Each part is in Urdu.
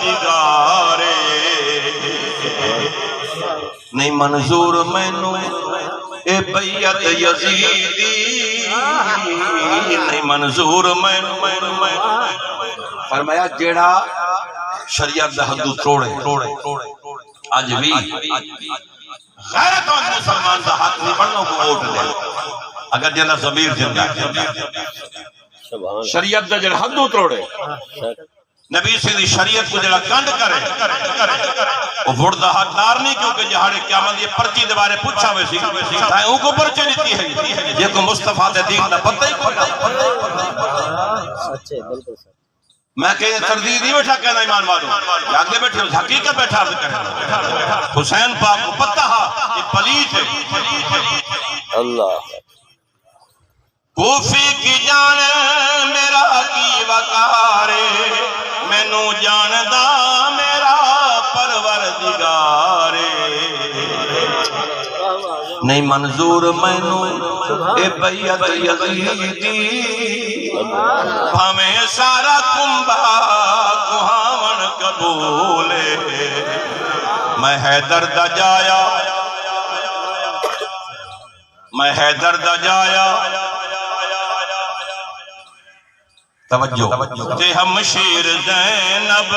پروردگارے نہیں منظور مینو اے بیعت یزیدی نہیں منظور مینو فرمایا جیڑا شریعت دا حدو توڑے آج بھی غیرت وان مسلمان دا حق نہیں بڑھنا کو ووٹ دے اگر جنہ ضمیر زندہ شریعت دا جڑا حدو توڑے نبی سے دی شریعت کو جڑا کنڈ کرے وہ ووٹ دا حقدار نہیں کیونکہ جہاڑے قیامت یہ پرچی دے بارے پوچھا ہوئے سی تائیں ان کو پرچے دیتی ہے یہ کو مصطفیٰ دے دین دا پتہ ہی کوئی سچے بالکل سچ میں کہیں تردید نہیں بیٹھا کہنا ایمان والوں جاگے بیٹھے ہو حقیقت بیٹھا عرض کریں حسین پاک کو پتہ یہ پلیت ہے اللہ کوفی کی جان میرا کی وقارے مینوں جاندہ میرا پروردگارے نہیں منظور مینوں اے بیعت یزیدی ہمیں سارا کنبہ کوہاون قبولے میں حیدر دا جایا توجہ تے ہم شیر زینب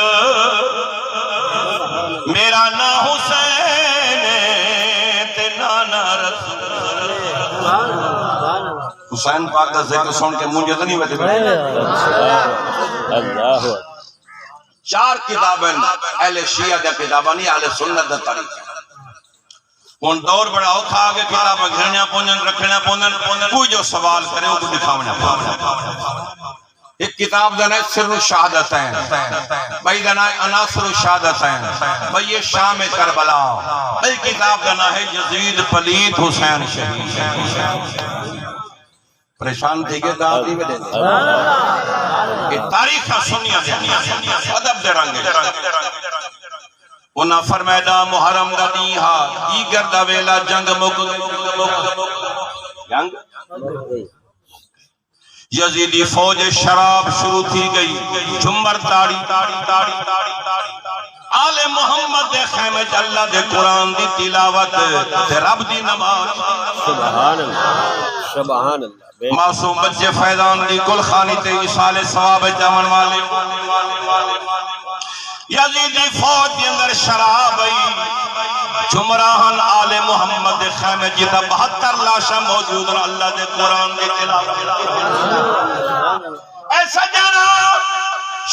میرا نا حسین تے نانا رسول حسین پاک دا ذکر سن کے مجھے تو نہیں بیٹھے اللہ چار کتابیں اہل شیعہ دا کتابیں نہیں اہل سنت دا تاریخ کون دور بڑا اوکھا آگے کتابیں گھرنیاں پونجن رکھنیاں پونجن کوئی جو سوال کرے وہ کو دکھاونا ایک کتاب دا نام سر الشہادتین بھائی دا نام عناصر الشہادتین بھائی یہ شام کربلا ایک کتاب دا نام ہے یزید پلید حسین شہید پریشان تھی کہ دعاتی میں دے کہ تاریخ سنیا دے ادب دے رنگے انہا فرمیدہ محرم دا نیہا دیگر دا ویلا جنگ مک جنگ یزیدی فوج شراب شروع تھی گئی جھمر تاڑی آل محمد دے خیمے اللہ دے قرآن دی تلاوت دے رب دی نماز سبحان اللہ سبحان اللہ معصوم بچے فیضان دی کل خانی تے عیسال ثواب جامن والے یزیدی فوج دی اندر شراب آئی جمراہن آل محمد دے خیمے جیتا 72 لاشا موجود اور اللہ دے قرآن دی تلاوت ایسا جانا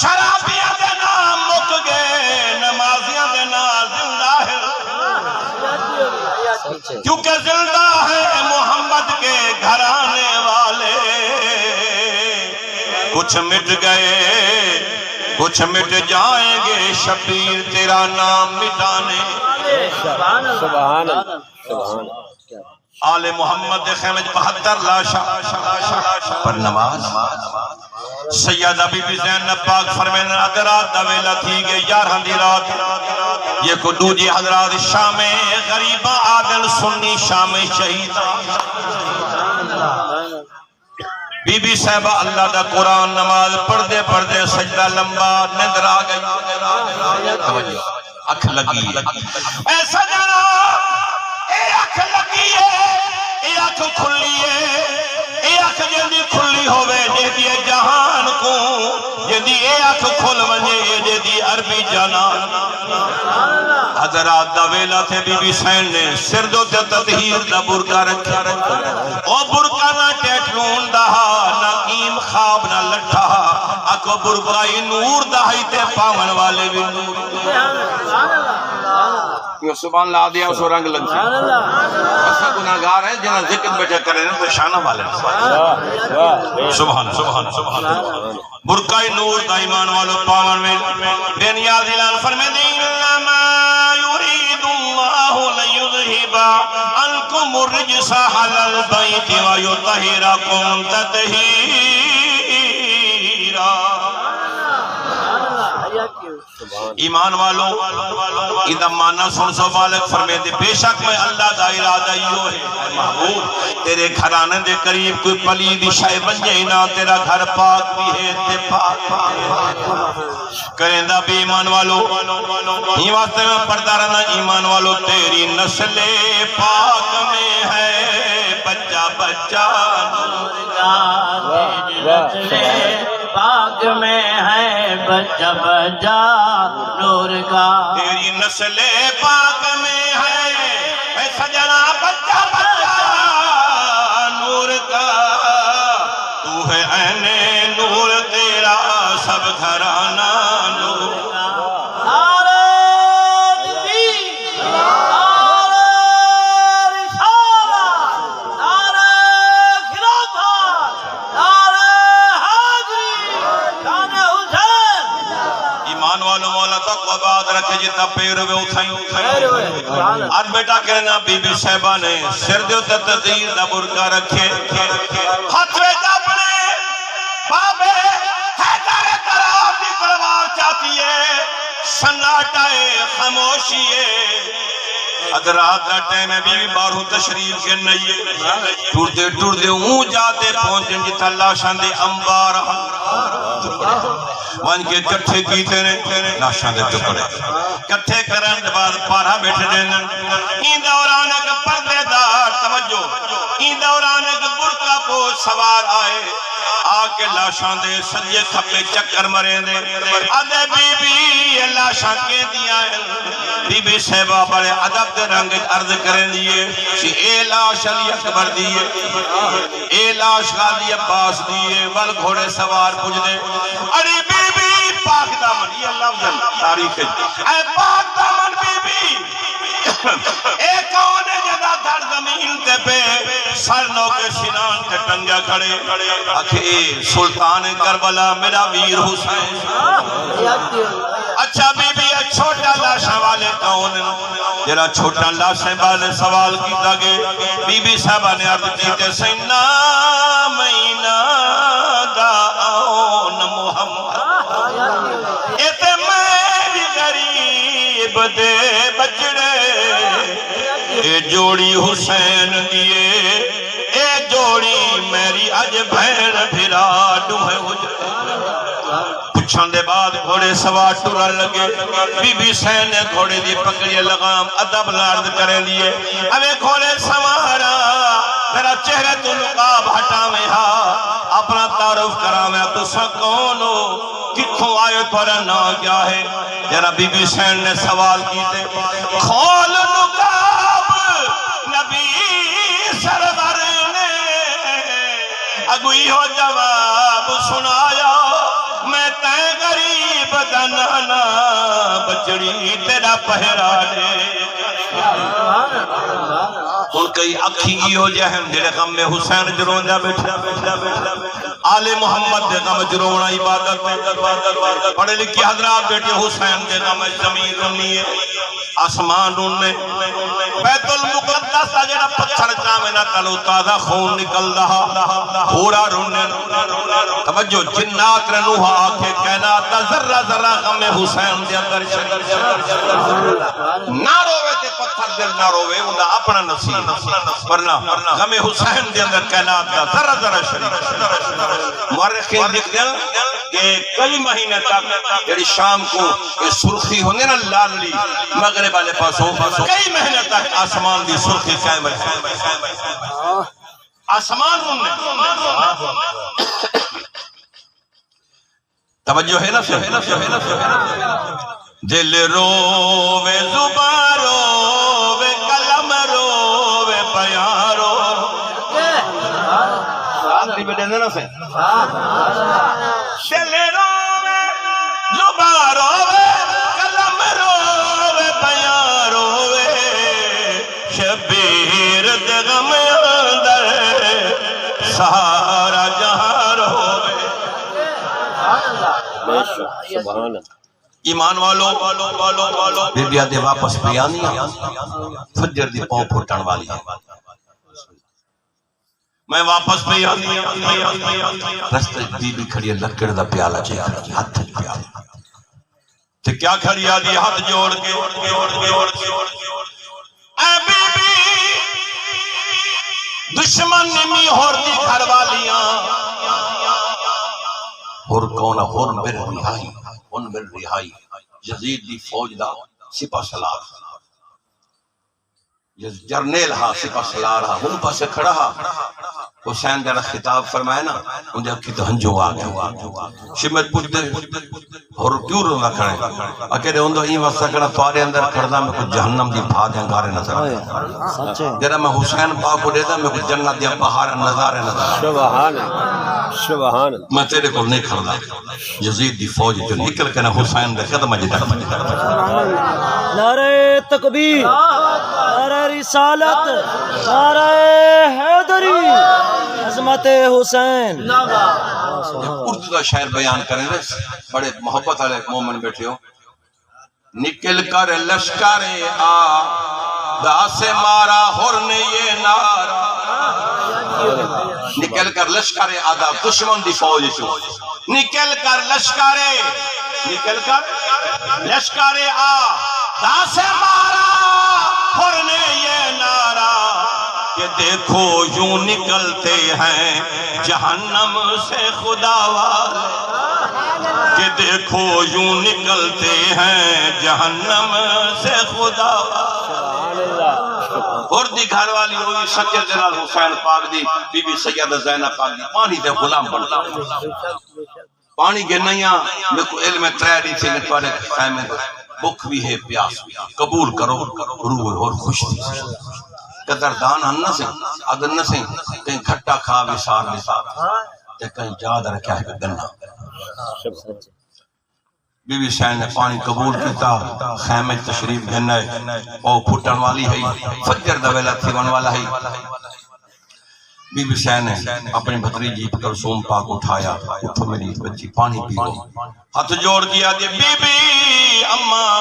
شرابیاں دے نام مک گئے نمازیاں دے نام زندہ ہے کیونکہ زندہ ہے محمد کے گھرانے والے کچھ مٹ گئے کچھ مٹ جائیں گے شبیر تیرا نام مٹانے سبحان اللہ آل محمد دے خیمے 72 لاشا پر نماز سیدہ بی بی زینب پاک فرمین اگر رات دا ویلا تھی گئے 11 دی رات یہ کو دوجی حضرات شام غریبہ عادل سنی شام شہید بی بی صاحبہ اللہ دا قرآن نماز پڑھ دے سجدہ لمبا نندر آگئی اکھ لگی ایسا جانا اے اکھ لگی ہے اے اکھ کھلی ہے اے اکھ جلدی کھلی ہوئے جہدی جہان کو جہدی اے اکھ کھل ونجے جہدی عربی جانا حضرات دا ویلا تھے بی بی سین نے سر دو تے تطہیر دا برکہ رکھا او برکہ نہ ٹیٹلون دہا نہ قیم خواب نہ لٹھا اکو برکائی نور دہائی تے پاون والے بھی نور یہ سبحان اللہ آدھیا اسو رنگ لگ سے ایسا گناہگار ہیں جنہاں ذکر بچہ کریں تو شانہ والے سبحان برکائی نور دا ایمان والو پاون میں بین یاد اعلان فرمے دین لما یرید اللہ لیذہب عنکم الرجس علی البیت ویطہرکم تطہیرا ایمان والو اذا مانا سن سو بالک فرمے دے بے شک میں اللہ دا ارادہ یوں ہے اے محبوب تیرے گھرانے دے قریب کوئی پلید شے بن جائے نہ تیرا گھر پاک بھی ہے تے پاک کرندہ بھی ایمان والو ہی واسطے میں پڑھتا رہنا ایمان والو تیری نسل پاک میں ہے بچہ بچہ پاک میں ہے بچہ بچہ نور کا تیری نسل پاک میں ہے اے سجنا بچہ بچہ نور کا تو ہے عین نور تیرا سب گھرانہ نور کا رکھے جتا پیر ہوئے اٹھائیں آج بیٹا کہنا بی بی صاحبہ نے سر دیو تدیر دا برکا رکھے ہاتھ بیٹا اپنے بابے حیدر کرام دی پروار چاہتی ہے سناٹائے خاموشی ہے اگر رات کا ٹائم ہے بی بی بارہو تشریف کے نئیے ٹوڑ دے اون جاتے پہنچیں جتا لاشان دے انبار وان کے کٹھے کیتے نے لاشان دے ٹکڑے کٹھے کرن دے بعد پارا بیٹھے دینا این دوران ایک پردے دار توجہ این دوران ایک برکا کو سوار آئے آکے لاشان دے سجے کھپے چکر مرے دے آدھے بی بی یہ لاشان کے دیا ہے بی بی صاحبہ بڑے عدب دے رنگ عرض کریں دیئے شی اے لاش علی اکبر دیئے اے لاش غازی عباس دیئے ول گھوڑے سوار پوچھ دے ارے بی بی پاک دامن یہ لفظ تاریخ ہے اے پاک دامن بی بی اے کون ہے جدا دھڑ زمین تے پہ سرنوں کے سنان کے ٹنگا کھڑے اکھے سلطان کربلا میرا ویر حسین اچھا بی بی چھوٹا لاشاں والے کون جرا چھوٹا لاشاں والے سوال کیتا گے بی بی صاحبہ نے عرض کیتے سینا مہینہ دا آن محمد ایتے میں بھی غریب دے بچڑے اے جوڑی حسین دیئے اے جوڑی میری اج بہن پھرا ڈوہے پچھان دے بعد گھوڑے سوار ٹورن لگے بی بی سین نے گھوڑے دی پکڑی لگام ادب لارد کریں دیئے اوے گھوڑے سوارا میرا چہرے تو نقاب ہٹا میں اپنا تعارف کرا میں تو سکونو کتھوں آئے تورا نا کیا ہے جرا بی بی سین نے سوال کیتے کھول نقاب نبی سرور نے اگوئی ہو جواب سنایا میں تے غریب دنانا بچڑی تیرا پہرا دے ان کئی اکھی کی ہو جہن جڑے غم میں حسین جرون جا بیٹھا آل محمد دے غم جرونا عبادت پڑھے لکھی حضرات بیٹے حسین دے غم زمین رنی ہے آسمان رننے بیت المقدس دا جڑا پتھر چامینا کلو تازہ خون نکل رہا پورا رننے توجہ جنات رنوہا آکھے کائنات دا ذرہ ذرہ غم حسین دے اندر نہ روے تے پتھر دل نہ روے انہا اپنا نصیب ورنہ غم حسین دے اندر کائنات دا ذرہ ذرہ شریف مورخین لکھ دیں کہ کئی مہینے تک جڑی شام کو یہ سرخی ہونے نا لالی مغرب والے پاسوں کئی مہینے تک آسمان دی سرخی قائم رہے آسمان ہونے توجہ ہے نا دل روے زبان روے قلم روے بیان روے آخری بیٹے دینا سے دل روے زبان روے قلم روے بیان روے شبیر دغم اندر سہارا جہاں روے سبحان اللہ ایمان والو بی بیا دے واپس پیانی فجر دی پاؤں پھوٹن والی میں واپس پیانی رستے بی بی کھڑی لکڑ دا پیالہ چاہیے ہاتھ پیالہ تے کیا کھڑی آدھی ہاتھ جوڑ کے اے بی بی دشمن نمی ہور دی گھر والیاں ہور کون ہور مر رہائی ان مر رہائی یزید دی فوج دا سپہ سالار جرنیل ہا سپہ سالار ہا ہن پاسے کھڑا ہا حسین جرا خطاب فرمائے نا ان دے اکھی تو ہنجو آ گیا شمت پوچھتے اور کیوں رونا کھڑے اکیلے ان دو این واسطہ کھڑا توارے اندر کھڑنا میں کچھ جہنم دی بھاد انگارے نظر آئے جرا میں حسین پاک کو دیتا میں کچھ جنت دی بہار نظارے نظر آئے سبحان سبحان میں تیرے کو نہیں کھڑنا یزید دی فوج جو نکل کے نا حسین دے قدم جدا نعرہ تکبیر، نعرہ رسالت، نعرہ حیدری، عظمت حسین۔ اردو کا شاعر بیان کریں گے، بڑے محبت والے مومن بیٹھے ہو۔ نکل کر لشکر آدھا سے مارا ہر نے یہ نعرہ، نکل کر لشکر آدھا دشمن دی فوج چو، نکل کر لشکر آدھا سے مارا ہر نے یہ نعرہ کہ دیکھو یوں نکلتے ہیں جہنم سے خدا والے، کہ دیکھو یوں نکلتے ہیں جہنم سے خدا والے۔ اور دی گھر والی ہوئی سچے جلال حسین پاک دی بی بی سیدہ زینب پاک دی پانی دے غلام بنتا پانی گنیاں میں کو علم تریڈی سے نتوارے خیمے بک بھی ہے پیاس بھی قبول کرو روح اور خوش دی قدردان ہن سے اگر نہ سے کہیں کھٹا کھا وسار وسار تے کہیں یاد رکھا ہے گنا۔ بی بی حسین نے پانی قبول کیتا، خیمے تشریف گھنے او پھٹن والی ہے، فجر دا ویلا تھیون والا ہے۔ بی بی حسین نے اپنی بھتریجی کلثوم پاک اٹھایا، اٹھو میری بچی پانی پی لو، ہاتھ جوڑ دیا دے بی بی اماں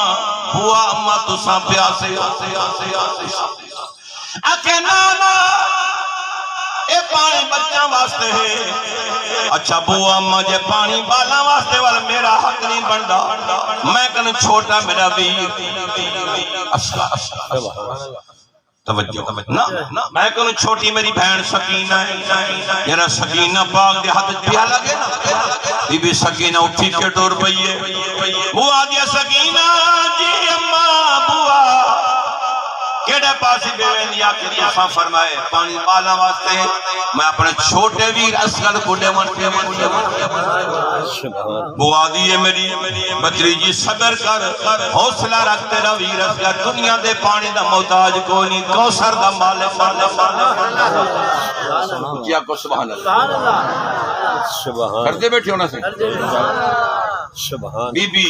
ہوا اماں تساں پیاسے اکے نانا اے پانی بچہ واسطے ہے، اچھا بوا مجھے پانی بالا واسطے والا میرا حق نہیں بندا، میں کن چھوٹا میرا ویر توجہ نا میں کن چھوٹی میری بہن سکینہ میرا سکینہ پاک دے ہاتھ پیا لگے نا بی بی سکینہ اٹھی کے ٹور پئیے بوا دیا سکینہ جی اماں بوا کیڑے پاسی بیوین یا کہ تساں فرمائے پانی بالا واسطے میں اپنے چھوٹے ویر اسغر کو ڈیون بوا دیئے میری بچری صبر کر حوصلہ رکھ تیرا ویر اسغر دنیا دے پانی دا محتاج کوئی نہیں کوثر دا مالک کیا کو سبحان اللہ سبحان کر دے بیٹھے ہونا سے سبحان بی بی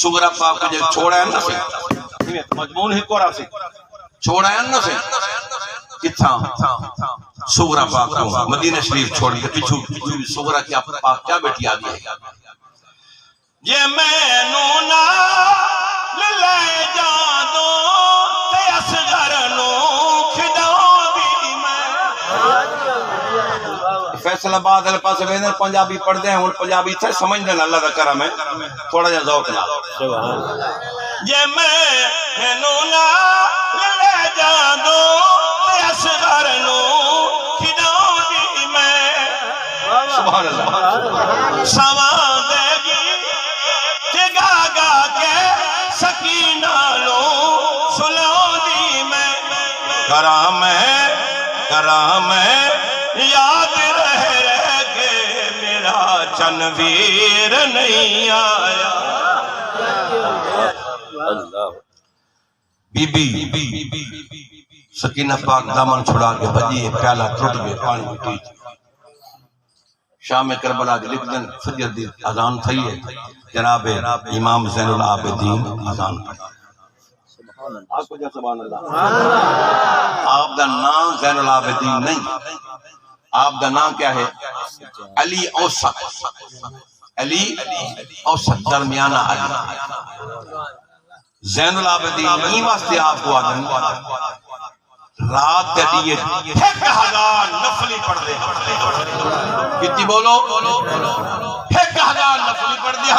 سغرا پاک کو جب چھوڑا ہے نا سے مجمون ہی کورا سے چھوڑا ہے نا سے کتھا سغرا پاک کو مدینہ شریف چھوڑ کے پیچھو سغرا کیا پاک کیا بیٹھی آگئی ہے یہ میں نونا للے جادو تے اصغر نو کھداؤں بھی میں فیصلہ باد اللہ پاس ویندر پنجابی پڑھ دیں اور پنجابی تھے سمجھ دیں اللہ دا کرم ہے تھوڑا جا ذوق لا یہ میں نونا للے جادو تے اصغر نو کھداؤں بھی میں سبحان اللہ سوان دے گی جگا گا کے سکینہ لو سلو دی میں کرام ہے یاد رہ کے میرا چنویر نہیں آیا اللہ بی بی سکینہ پاک دامن چھڑا کے بھجی پیالہ ٹوٹ گئے پانی اٹھی شام کربلا کے لکھ دن فجر دی اذان تھی ہے جناب امام زین العابدین اذان پڑھا آپ کو جا سبحان اللہ آپ دا نام زین العابدین نہیں آپ دا نام کیا ہے علی اوسط درمیانہ علی زین العابدین نہیں واسطے آپ کو آدم رات کے لیے 1000 نفلی پڑھ دے کتنی بولو 1000 نفلی پڑھ دے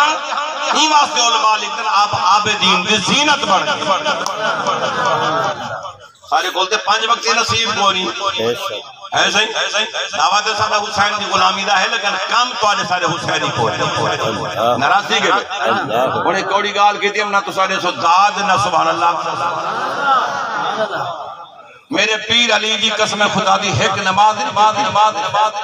ہی واسطے علماء لکھتے ہیں آپ عابدین دی زینت بڑھ گئی سارے بولتے 5 وقت نصیب کو نہیں بے شک ایسا ہی دعوت سارا حسین دی غلامی دا ہے لیکن کام تو آنے سارے حسینی کو ہے ناراضی کے انہیں کوڑی گال کی تھی ہم نہ تو سارے سو داد نہ سبحان اللہ میرے پیر علی جی قسم خدا دی ایک نماز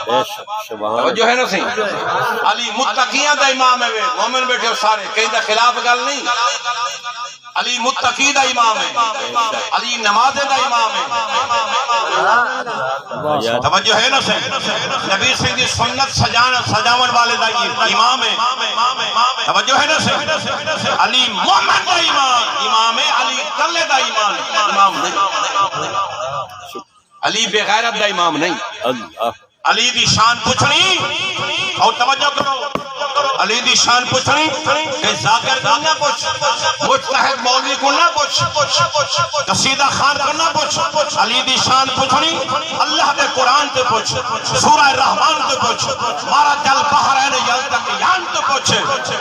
بے شک سبحان جو ہے نا صحیح علی متقیاں دا امام ہے مومن بیٹھے ہو سارے کہیں دا خلاف گل نہیں علی متقی دا امام ہے علی نماز دا امام ہے توجہ ہے نا صحیح نبی سے دی سنت سجاون والے دا امام ہے توجہ ہے نا صحیح علی مومن دا امام ہے علی کلے دا امام نہیں علی بے غیرت دا امام نہیں اللہ علی دی شان پوچھنی اور توجہ کرو علی دی شان پوچھنی کہ ذاکر کو نہ پوچھ مجتہد مولوی کو نہ پوچھ قصیدہ خان کو نہ پوچھ علی دی شان پوچھنی اللہ دے قرآن تے پوچھ سورہ رحمان تے پوچھ مارا جل بحرین یلتقیان تے پوچھ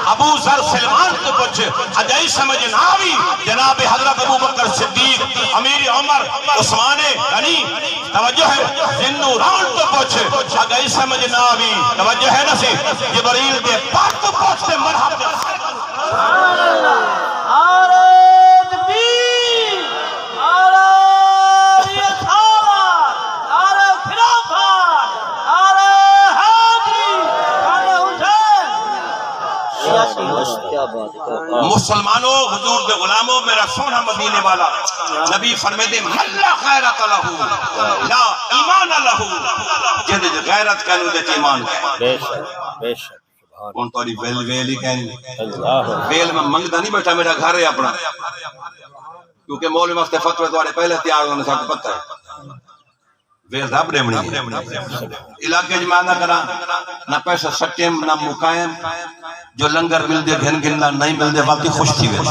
ابو ذر سلمان تے پوچھ اجائی سمجھ ناوی جناب حضرت ابو بکر صدیق امیر عمر عثمان غنی توجہ ہے ذنوران تے پوچھ اجائی سمجھ ناوی توجہ ہے نا سی جبریل دے پاک تو پوچھتے مرحب نعرہ تکبیر نعرہ رسالت نعرہ خلافت نعرہ حیدری نعرہ حسین کیا بات ہے مسلمانوں حضور دے غلاموں میرا سونا مدینے والا نبی فرمے دے من لا غیرت لہو لا ایمان لہو جن غیرت کا نودے ایمان بے شک بے شک ان توری ویل ہی کہنی اللہ ویل میں منگتا نہیں بیٹھا میرا گھر ہے اپنا کیونکہ مولوی واسطے فتوے دوارے پہلے تیار ہونے ساتھ پتہ ہے ویل رب نے منی علاقے جمع نہ کرا نہ پیسہ سٹیم نہ مقائم جو لنگر مل دے گھن گھننا نہیں مل دے واقعی خوش تھی ویل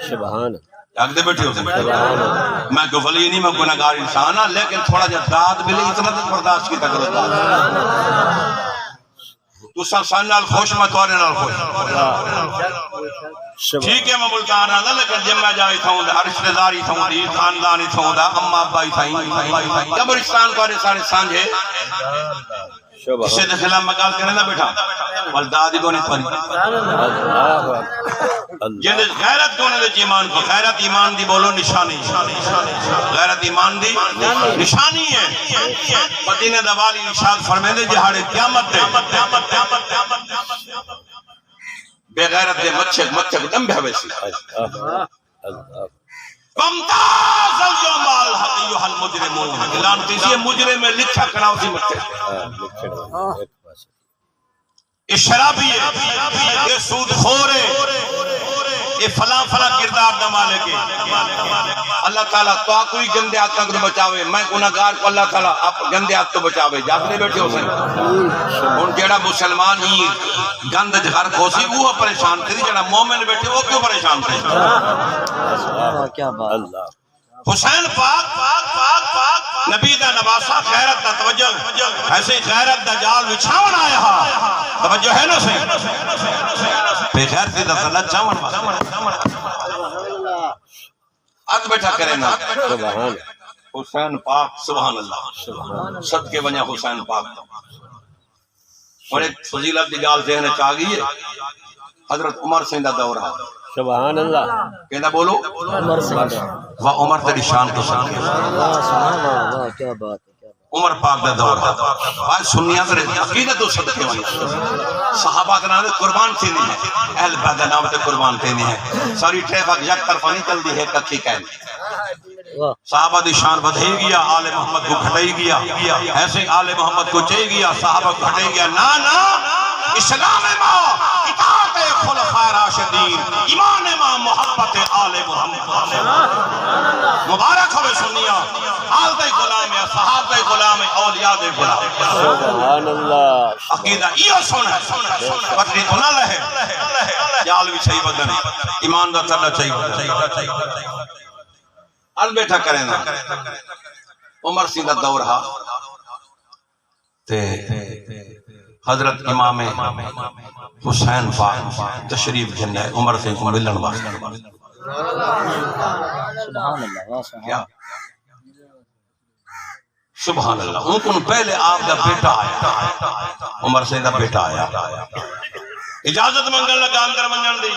سبحان آگ دے بیٹھے ہوتے میں کوئی ولی نہیں میں گناہگار انسان ہاں لیکن تھوڑا جا داد ملے اتنا تو برداشت کی تک تو سان نال خوش میں توارے نال خوش ٹھیک ہے میں ملکان آنا لیکن جب میں جائی تھا ہوں دا رشتہ داری تھا ہوں دی خاندانی تھا ہوں دا اما ابائی تھا ہوں قبرستان کو سارے سانجھے اسے دخلا مقال کرنے نہ بیٹھا والدادی کو نہیں پڑی جن غیرت کو نے دے ایمان کو غیرت ایمان دی بولو نشانی غیرت ایمان دی نشانی ہے مدینہ دوالی ارشاد فرمائے دے جہاڑے قیامت دے بے غیرت دے مچھک دم بھے ویسی فمتاز اليوم الحق ایوہ المجرمون اعلان کیجئے مجرم میں لکھا کنا اسی مچھک یہ شرابی ہے یہ سود خور ہے یہ فلاں فلاں کردار نہ مالک ہے اللہ تعالیٰ تو کوئی گندے ہاتھ تک بچاوے میں گناہگار کو اللہ تعالیٰ آپ گندے ہاتھ تو بچاوے جاگنے بیٹھے ہو سکتے ان جڑا مسلمان ہی گند گھر کھوسی وہ پریشان تھی جڑا مومن بیٹھے وہ کیوں پریشان تھے کیا بات اللہ حسین پاک نبی دا نواسا خیرت دا توجہ ایسے ہی خیرت دا جال وچھاون آیا ہا توجہ ہے نا صحیح بے خیرتی دا صلت چاون ات بیٹھا کرے نا حسین پاک سبحان اللہ صدقے بنیا حسین پاک اور ایک فضیلت دی گال ذہن چاہ گئی ہے حضرت عمر سنگھ دا دور ہے سبحان اللہ کہنا بولو عمر سنگھ وہ عمر تیری شان کو شان کیا بات ہے عمر پاک دا دور ہے بھائی سنیاں در عقیدت و صدقے والی صحابہ کا نام قربان تھی نہیں ہے اہل بیت نام تے قربان تھی نہیں ہے ساری ٹریفک یک طرفہ نہیں چل دی ہے ککھی کہنے صحابہ دی شان بدھائی گیا آل محمد کو کھٹائی گیا ایسے آل محمد کو چاہی گیا صحابہ کو کھٹائی گیا نا اسلام ماں اطاعت خلفاء راشدین ایمان ماں محبت آل محمد مبارک ہوئے سنیا آل دے غلام ہے صحاب دے غلام ہے اولیاء دے غلام سبحان اللہ عقیدہ یہ سن ہے پتنی تو نہ لہے جال بھی صحیح بدن ایمان دا چلنا چاہیے بدن ال بیٹھا کریں نا عمر سنگھ دا دور ہا تے حضرت امام حسین پاک تشریف گھن ہے عمر سے ملن واسطے سبحان اللہ واہ سبحان کیا سبحان اللہ ان کو پہلے آپ کا بیٹا آیا عمر سے دا بیٹا آیا اجازت منگل لگا اندر منجن دی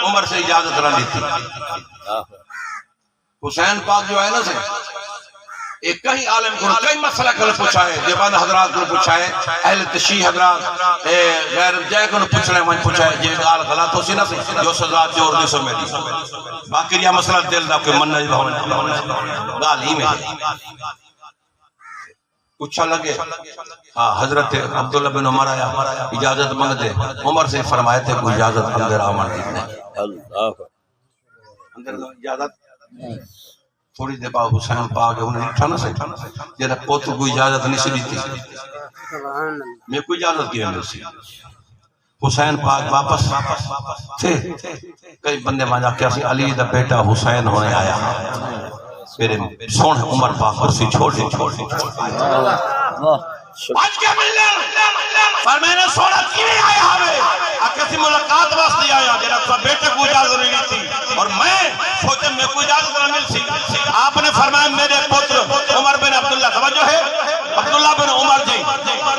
عمر سے اجازت نہ لی تھی حسین پاک جو ہے نا سے ایک کئی عالم کو کئی مسئلہ کل پوچھا ہے دیوان حضرات کو پوچھا ہے اہل تشیح حضرات غیر جائے کو پوچھنے میں پوچھا ہے یہ گال غلط ہو سی نہ جو سزا چور دے سو میری باقی یہ مسئلہ دل دا کوئی من نہیں گال ہی میں پوچھا لگے ہاں حضرت عبداللہ بن عمر آیا اجازت مانگ دے عمر سے فرمائے تھے کوئی اجازت اندر آمن دی اللہ اندر اجازت تھوڑی دے پاک حسین پاک ہے انہیں اٹھانا سے جیسا پوتو کوئی اجازت نہیں سی دیتی میں کوئی اجازت کیا نہیں سی حسین پاک واپس تھے کئی بندے مانا کیا سی علی دا بیٹا حسین ہونے آیا میرے سونے عمر پاک کرسی چھوڑ دی آج کیا ملنے پر میں نے سونا کیویں آیا ہمیں کسی ملاقات واسطے آیا جنہا تو بیٹے کو اجازت نہیں تھی اور میں سوچے میں کو اجازت نہ مل سی آپ نے فرمایا میرے پتر عمر بن عبداللہ توجہ ہے عبداللہ بن عمر جی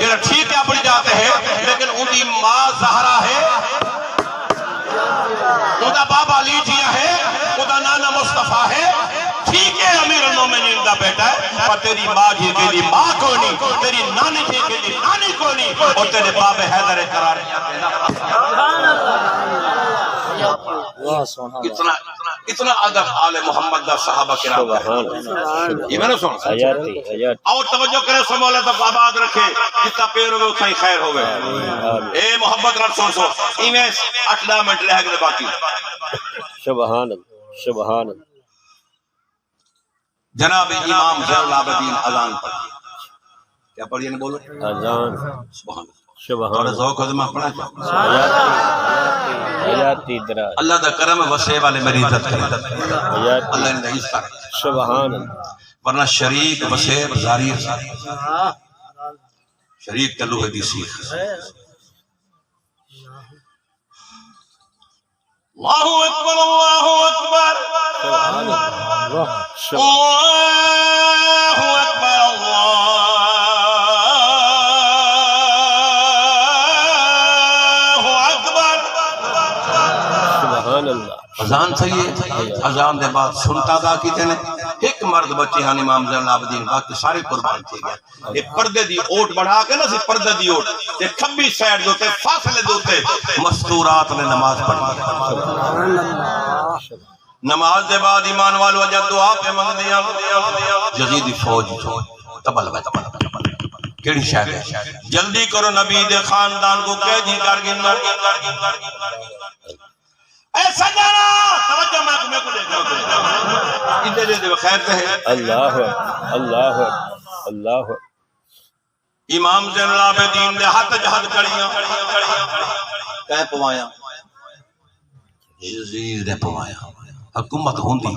یہ ٹھیک ہے اپنی جاتے ہیں لیکن ان کی ماں زہرا ہے ان کا بابا علی جیا ہے ان کا نانا مصطفیٰ ہے ٹھیک ہے امیر المومنین دا بیٹا ہے پر تیری ماں جی کے لیے ماں کو نہیں تیری نانی جی کے لیے نانی کو نہیں اور تیرے باب حیدر قرار اتنا ادب آل محمد دا صحابہ کرام یہ میں نے سنا اور توجہ کرے سو مولا تک آباد رکھے جتا پیر ہوئے اتنا ہی خیر ہوئے اے محبت رب سن سو ایمیں 8 منٹ رہ گئے باقی سبحان اللہ سبحان اللہ جناب امام زین العابدین اذان پڑھی کیا پڑھی نے بولو اذان سبحان سبحان اور ذوق عظمہ پڑھا حیاتی دراز اللہ دا کرم وسع والے میری عزت کرے اللہ نے عزت کرے سبحان اللہ ورنہ شریک وسع زاری شریک تلو ہے دی سیخ اللہ اکبر اللہ اکبر سبحان اللہ اللہ اکبر اللہ اکبر سبحان اللہ اذان صحیح ہے اذان دے بعد سنتا دا کیتے نے ایک مرد بچے ہاں امام زین العابدین باقی سارے قربان تھے گیا یہ پردے دی اوٹ بڑھا کے نا سی پردے دی اوٹ یہ کھبی سائڈ دوتے فاصلے دوتے مستورات نے نماز پڑھی نماز دے بعد ایمان والو وجہ دعا پہ منگ دیا جزیدی فوج تبل کیڑی شاید ہے جلدی کرو نبی دے خاندان کو قیدی کر گنا اے سجانہ توجہ میں کو دیکھ رہا ہوں ادھر دے خیر تے ہے اللہ اللہ اللہ امام زین العابدین دے ہاتھ جہد کڑیاں کہیں پوایا یزید نے پوایا حکومت ہوندی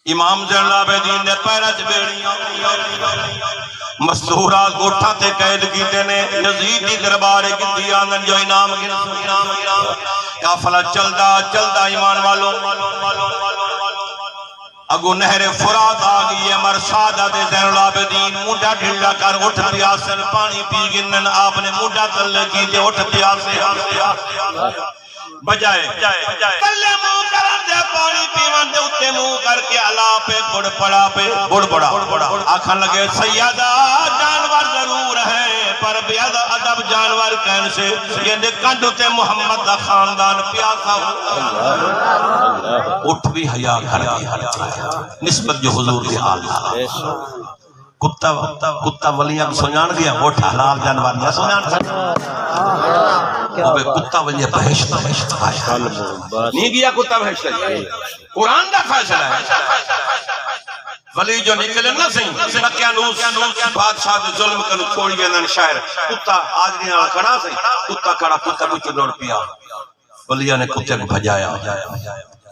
امام زین العابدین نے پیرہ چبیڑیاں مستورات گوٹھا تے قید کیتے نے یزید دی دربار کی آنگن جو انعام کافلہ چلدا ایمان والوں اگو نہر فرات آگئی ہے مرسادہ دے زین العابدین موڈا ڈھلا کر اٹھ پیاسن پانی پی گنن آپ نے موڈا تلے کی تے اٹھ پیاسے بجائے تلے منہ کرن دے پانی پیون دے اتے منہ کر کے علا پہ گڑ پڑا پہ گڑ پڑا آکھن لگے سیدہ جانور ضرور ہے پر بیاد ادب جانور کہن سے یہ نکندو تے محمد دا خاندان پیاسا ہو اٹھ بھی حیاء کر دیا نسبت جو حضور دی حال کتا ولیاں کو سنجان گیا وہ حلال جانور نہ سنجان ابے کتا ولیاں بہشت نہیں گیا کتا بہشت قرآن دا فیصلہ ہے ولی جو نکلے نہ سہیں نکیانوس بادشاہ دے ظلم کرو چھوڑ گئے نن شاعر کتا آج نہیں کھڑا سہیں کتا کھڑا کتا کچھ دوڑ پیا ولیاں نے کتے کو بھجایا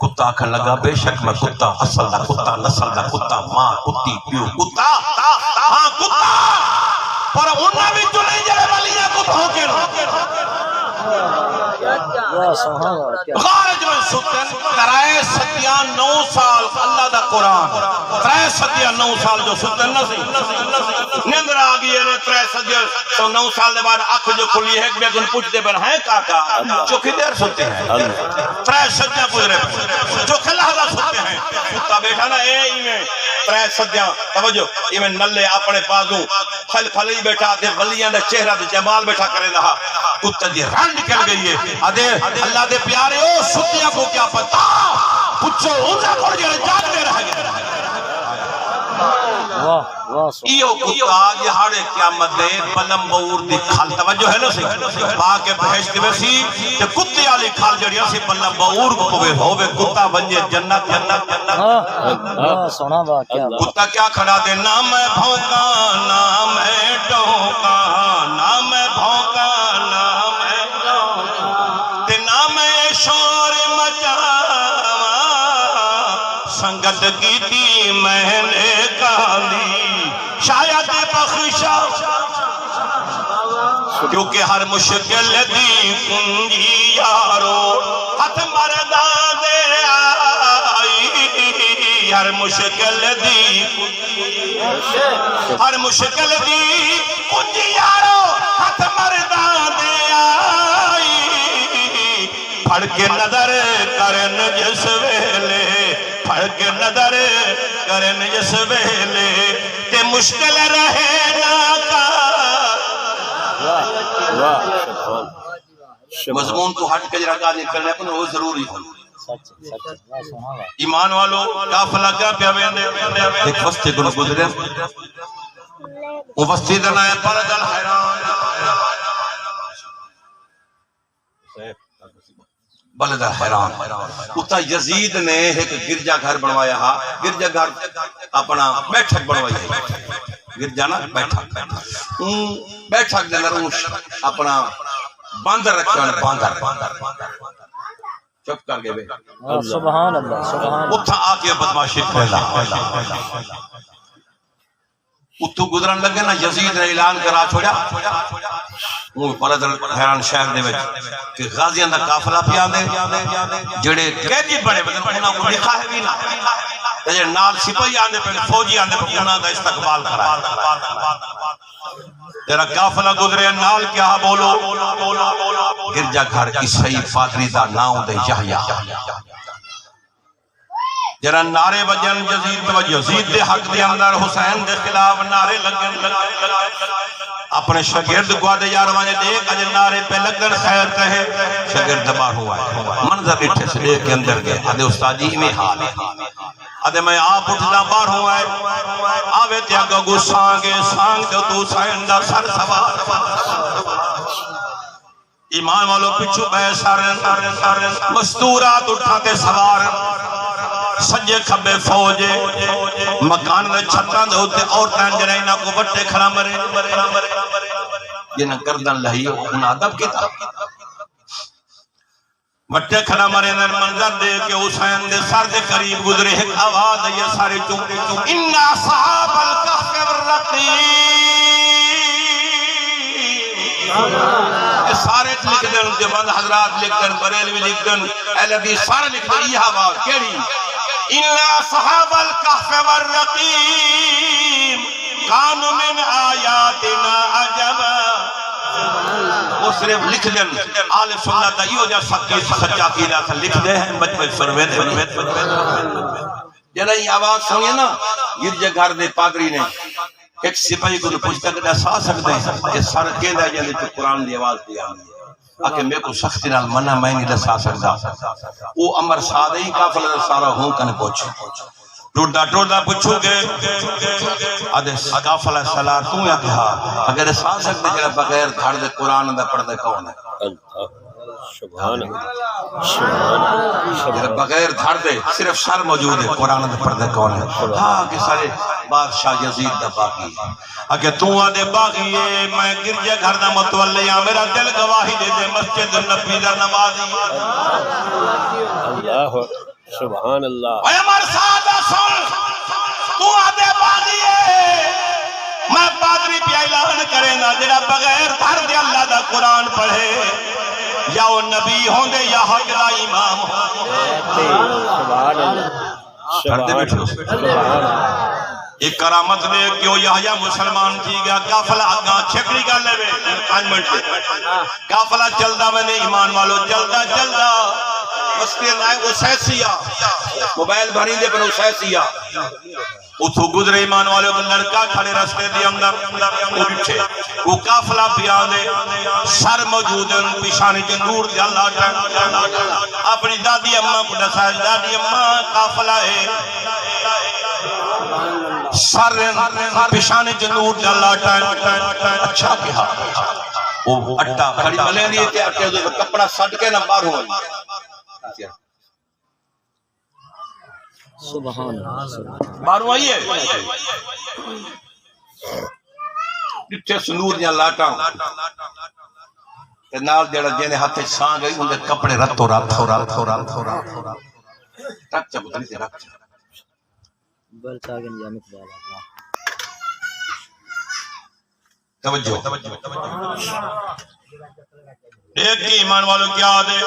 کتا آکھن لگا بے شک میں کتا اصل دا کتا نسل دا کتا ماں کتی پیو کتا ہاں کتا پر انہاں بھی چلے جڑے ولیاں کو بھونکے واہ سبحان اللہ کیا خارج میں ستن ترائے ستیاں 9 سال اللہ دا قرآن ترائے ستیاں 9 سال جو ستن نہ سی نیندر آگئی ہے ترائے ستیاں 9 سال دے بعد آنکھ جو کھلی ہے ایک بیگن پوچھتے پر ہیں کاکا جو کدھر ستے ہیں ترائے ستیاں پوچھ رہے جو کھلا ستے ہیں کتا بیٹھا نا اے میں ترائے ستیاں توجہ یہ میں نلے اپنے پاسوں پھل پھلی بیٹھا دے ولیاں دے چہرہ دے جمال بیٹھا کرے رہا کتا دی رن نکل گئی ہے آدھے اللہ دے پیارے او ستیاں کو کیا پتا پچھو انہاں کو جڑے جاگتے رہ گئے واہ واہ ایو کتا یہاڑے قیامت دے بلم بور دی کھال توجہ ہے نا سی باقے بہشت میں سی کہ کتے آلی کھال جڑی سی بلم بور کو پوے ہوئے کتا بنجے جنت واہ سونا واہ کیا کتا کیا کھڑا دے نہ میں بھونکا نہ میں ٹوکا نہ میں بھونکا نہ میں ٹوکا تے نہ میں شور مچاوا سنگت کی تھی میں نے کالی شاید بخشا کیونکہ ہر مشکل دی کنجی یارو ہاتھ مردان دے آئی ہر مشکل دی ہر مشکل دی کنجی یارو ہاتھ مردان دے آئی پھڑ کے نظر کرن جس ویلے پھڑ کے نظر کرن جس ویلے تے مشکل رہے نا کا مضمون تو ہٹ کے جرا کرنے پر وہ ضروری ہے سچ سچ واہ سونا واہ ایمان والو کافلہ کیا پیا بیندے ایک وسطے کو گزرے وہ وسطے دنا ہے پردل حیران بلدہ حیران اتا یزید نے ایک گرجا گھر بنوایا ہا گرجا گھر اپنا بیٹھک بنوائی ہے گرجا نا بیٹھک بیٹھک دے نروش اپنا باندر رکھا ہے باندر چپ کر گئے بے سبحان اللہ سبحان اللہ اتھا آکے بدماشی پھیلا اتھو گزرن لگے نا یزید نے اعلان کرا چھوڑا وہ پردر حیران شہر دے وچ کہ غازیاں دا قافلہ پیا دے جڑے قیدی بڑے بدن انہاں کو لکھا ہے بھی نہ تے نال سپاہی آندے پہ فوجی آندے پہ انہاں دا استقبال کرا تیرا قافلہ گزرے نال کیا بولو گرجا گھر عیسائی پادری دا نام دے یحییٰ جرا نعرے بجن یزید دے حق دے اندر حسین دے خلاف نعرے لگن اپنے شاگرد کو آدھے یاروانے دیکھ آجے نعرے پہ لگن خیر کہے شاگرد دبا ہوا ہے منظر اٹھے سے لے کے اندر گئے آدھے استادی میں حال آدھے میں آپ اٹھنا بار ہوا ہے آوے تیا گو سانگے سانگ دے تو حسین دا سر سوار ایمان والو پچھو بے سارے مستورات اٹھاتے سوار سجے کھبے فوجے مکان میں چھتان دے ہوتے عورتیں جنہینا کو وٹے کھڑا مرے جنہ گردن لہی ان عدب کی تھا وٹے کھڑا مرے نر منظر دے کہ حسین دے سر دے قریب گزرے ایک آواز ہے یہ سارے چون اِنَّا صحاب الْكَحْفِ وَالرَّقِيمِ سارے لکھ دن جبان حضرات لکھ دن بریلوی لکھ دن اہل حدیث سارے لکھ دن یہ آواز کیڑی إِنَّا صحاب الْكَحْفِ وَالرَّقِيمِ كَانُوا مِنْ آيَاتِنَا عَجَبًا وہ صرف لکھ دن آل سنت ایو جا سچا کیلا تھا لکھ دے ہیں بچ بچ سروے دے جنہا یہ آواز سنیے نا گرجا گھر دے پادری نے ایک سپاہی کو پوچھتا کہ سا سکتے ہیں کہ سر کیندہ جاندے تو قرآن دی آواز دی آنی ہے آکے میں کو سختی نال منع میں نہیں لسا سکتا وہ امر سادہ ہی کافلہ سارا ہوں کنے پوچھ ٹوڑا پوچھو گے آدھے کافلہ صلاح تو یا کہا اگر سا سکتے جنہا بغیر دھڑ دے قرآن دا پڑھ دے کون ہے سبحان اللہ بغیر دھڑ دے صرف سر موجود ہے قرآن دا پڑھ دے کون ہے ہاں کہ سارے بادشاہ یزید دا باقی ہے اگر تو آدھے باقی ہے میں گرجا گھر دا متولی ہاں میرا دل گواہی دے دے مسجد نبی دا نمازی اللہ سبحان اللہ اے مرسادہ سن تو آدھے باقی ہے میں پادری بھی پیا اعلان کرے نا جڑا بغیر پڑھ دے اللہ دا قرآن پڑھے یا وہ نبی ہوں دے یا حق دا امام سبحان اللہ ایک کرامت دے کیوں یحییٰ مسلمان تھی گیا کافلہ آگاں چھکڑی کر لے بے 5 منٹ سے کافلہ چلدا میں نے ایمان والو چلدا چلدا اس کے نائے اسیسیہ موبائل بھری دے پر اسیسیہ اتھو گزرے ایمان والے کو لڑکا کھڑے رستے دی اندر اٹھے وہ کافلہ پیادے سر موجود ہے پیشانی کے نور دے اللہ اپنی دادی اممہ کو دسائے دادی اممہ کافلہ ہے سر پیشانی کے نور دے اللہ اچھا کہا وہ اٹھا کھڑی ملے نہیں تھے اٹھے کپڑا سٹ کے نہ باہر ہوئے سبحان اللہ بارو آئیے جتھے سنور جہاں لاٹاں نال جڑا جینے ہاتھے سان گئی انہیں کپڑے رتو رات رکھ چا پتنی سے رکھ چا برتا گن جامت والا توجہ ایک کی ایمان والوں کیا آدھے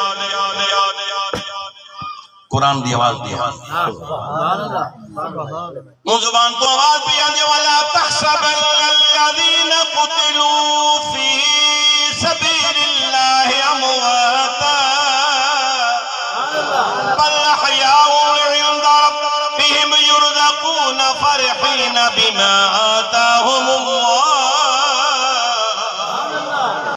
قرآن دی آواز دیا وہ زبان تو آواز بھی آنے والا تحسب الذین قتلوا فی سبیل اللہ امواتا بل احیاء عند ربهم يرزقون فرحین بما آتاهم